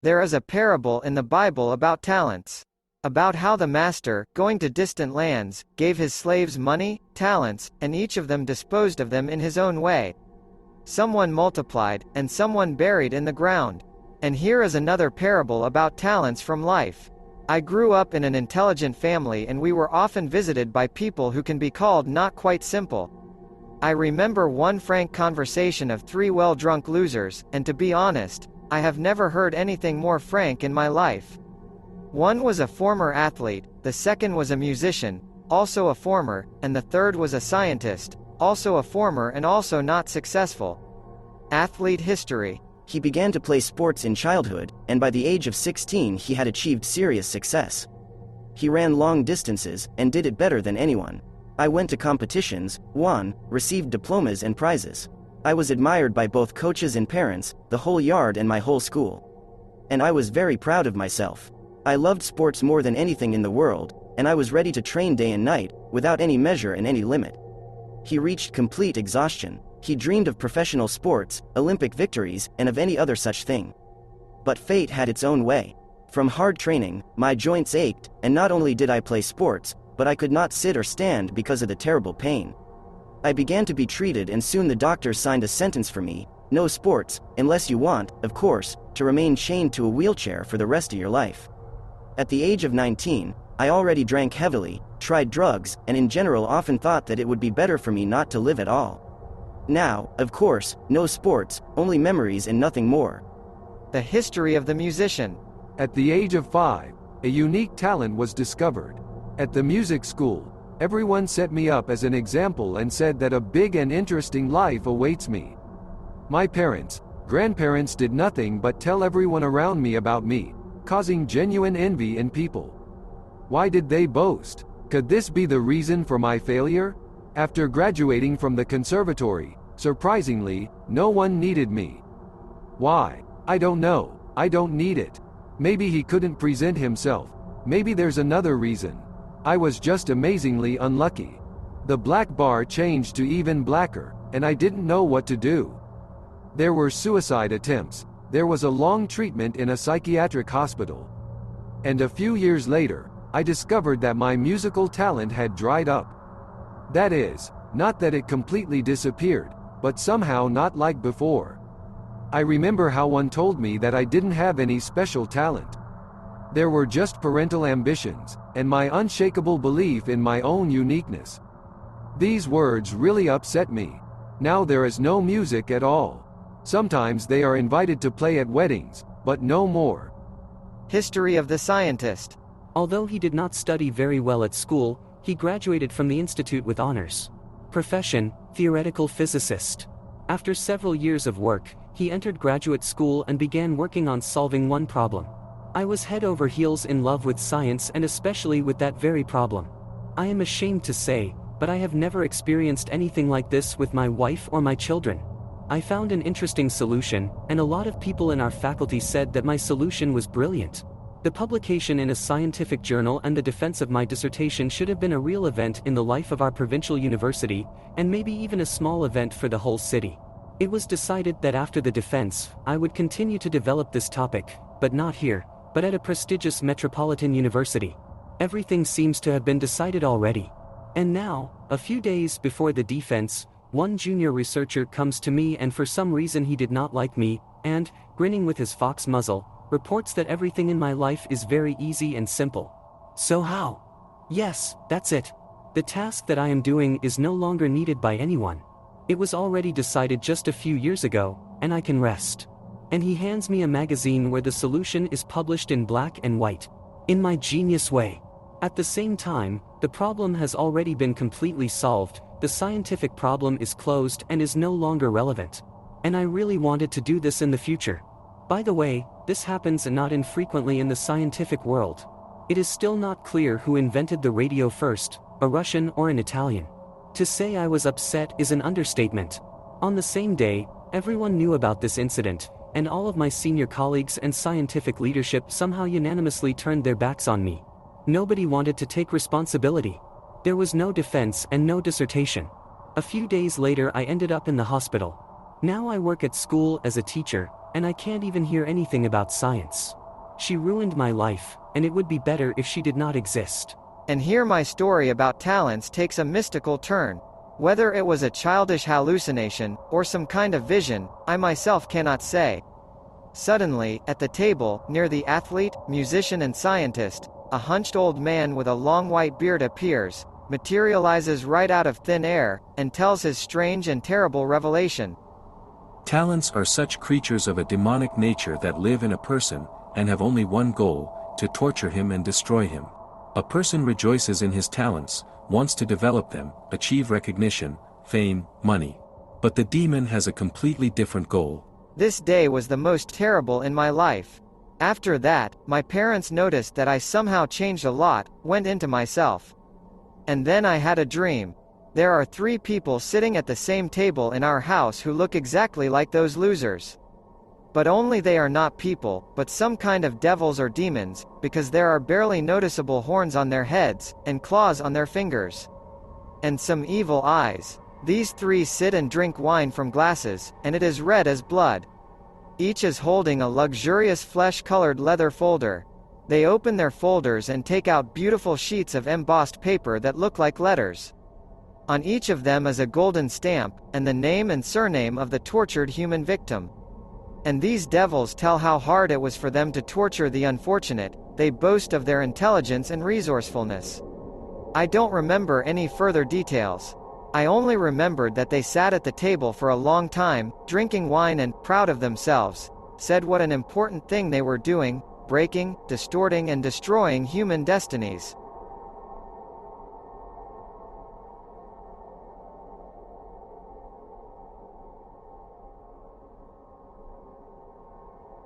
There is a parable in the Bible about talents. About how the master, going to distant lands, gave his slaves money, talents, and each of them disposed of them in his own way. Someone multiplied, and someone buried in the ground. And here is another parable about talents from life. I grew up in an intelligent family and we were often visited by people who can be called not quite simple. I remember one frank conversation of three well-drunk losers, and to be honest, I have never heard anything more frank in my life. One was a former athlete, the second was a musician, also a former, and the third was a scientist, also a former and also not successful. Athlete history. He began to play sports in childhood, and by the age of 16 he had achieved serious success. He ran long distances, and did it better than anyone. I went to competitions, won, received diplomas and prizes. I was admired by both coaches and parents, the whole yard and my whole school. And I was very proud of myself. I loved sports more than anything in the world, and I was ready to train day and night, without any measure and any limit. He reached complete exhaustion. He dreamed of professional sports, Olympic victories, and of any other such thing. But fate had its own way. From hard training, my joints ached, and not only did I play sports, but I could not sit or stand because of the terrible pain. I began to be treated and soon the doctors signed a sentence for me: no sports, unless you want, of course, to remain chained to a wheelchair for the rest of your life. At the age of 19, I already drank heavily, tried drugs, and in general often thought that it would be better for me not to live at all. Now, of course, no sports, only memories and nothing more. The history of the musician. At the age of 5, a unique talent was discovered. At the music school, everyone set me up as an example and said that a big and interesting life awaits me. My parents, grandparents did nothing but tell everyone around me about me, causing genuine envy in people. Why did they boast? Could this be the reason for my failure? After graduating from the conservatory, surprisingly, no one needed me. Why? I don't know. I don't need it. Maybe he couldn't present himself. Maybe there's another reason. I was just amazingly unlucky. The black bar changed to even blacker, and I didn't know what to do. There were suicide attempts. There was a long treatment in a psychiatric hospital. And a few years later, I discovered that my musical talent had dried up. That is, not that it completely disappeared, but somehow not like before. I remember how one told me that I didn't have any special talent. There were just parental ambitions, and my unshakable belief in my own uniqueness. These words really upset me. Now there is no music at all. Sometimes they are invited to play at weddings, but no more. History of the scientist. Although he did not study very well at school, he graduated from the institute with honors. Profession: theoretical physicist. After several years of work, he entered graduate school and began working on solving one problem. I was head over heels in love with science and especially with that very problem. I am ashamed to say, but I have never experienced anything like this with my wife or my children. I found an interesting solution, and a lot of people in our faculty said that my solution was brilliant. The publication in a scientific journal and the defense of my dissertation should have been a real event in the life of our provincial university, and maybe even a small event for the whole city. It was decided that after the defense, I would continue to develop this topic, but not here, but at a prestigious metropolitan university. Everything seems to have been decided already. And now, a few days before the defense, one junior researcher comes to me and for some reason he did not like me, and, grinning with his fox muzzle, reports that everything in my life is very easy and simple. So how? Yes, that's it. The task that I am doing is no longer needed by anyone. It was already decided just a few years ago, and I can rest. And he hands me a magazine where the solution is published in black and white. In my genius way. At the same time, the problem has already been completely solved, the scientific problem is closed and is no longer relevant. And I really wanted to do this in the future. By the way, this happens not infrequently in the scientific world. It is still not clear who invented the radio first, a Russian or an Italian. To say I was upset is an understatement. On the same day, everyone knew about this incident, and all of my senior colleagues and scientific leadership somehow unanimously turned their backs on me. Nobody wanted to take responsibility. There was no defense and no dissertation. A few days later I ended up in the hospital. Now I work at school as a teacher, And I can't even hear anything about science. She ruined my life, and it would be better if she did not exist. And here my story about talents takes a mystical turn. Whether it was a childish hallucination, or some kind of vision, I myself cannot say. Suddenly, at the table, near the athlete, musician and scientist, a hunched old man with a long white beard appears, materializes right out of thin air, and tells his strange and terrible revelation. Talents are such creatures of a demonic nature that live in a person, and have only one goal, to torture him and destroy him. A person rejoices in his talents, wants to develop them, achieve recognition, fame, money. But the demon has a completely different goal. This day was the most terrible in my life. After that, my parents noticed that I somehow changed a lot, went into myself. And then I had a dream. There are 3 people sitting at the same table in our house who look exactly like those losers. But only they are not people, but some kind of devils or demons, because there are barely noticeable horns on their heads, and claws on their fingers. And some evil eyes. These 3 sit and drink wine from glasses, and it is red as blood. Each is holding a luxurious flesh-colored leather folder. They open their folders and take out beautiful sheets of embossed paper that look like letters. On each of them is a golden stamp, and the name and surname of the tortured human victim. And these devils tell how hard it was for them to torture the unfortunate. They boast of their intelligence and resourcefulness. I don't remember any further details. I only remembered that they sat at the table for a long time, drinking wine and, proud of themselves, said what an important thing they were doing, breaking, distorting and destroying human destinies.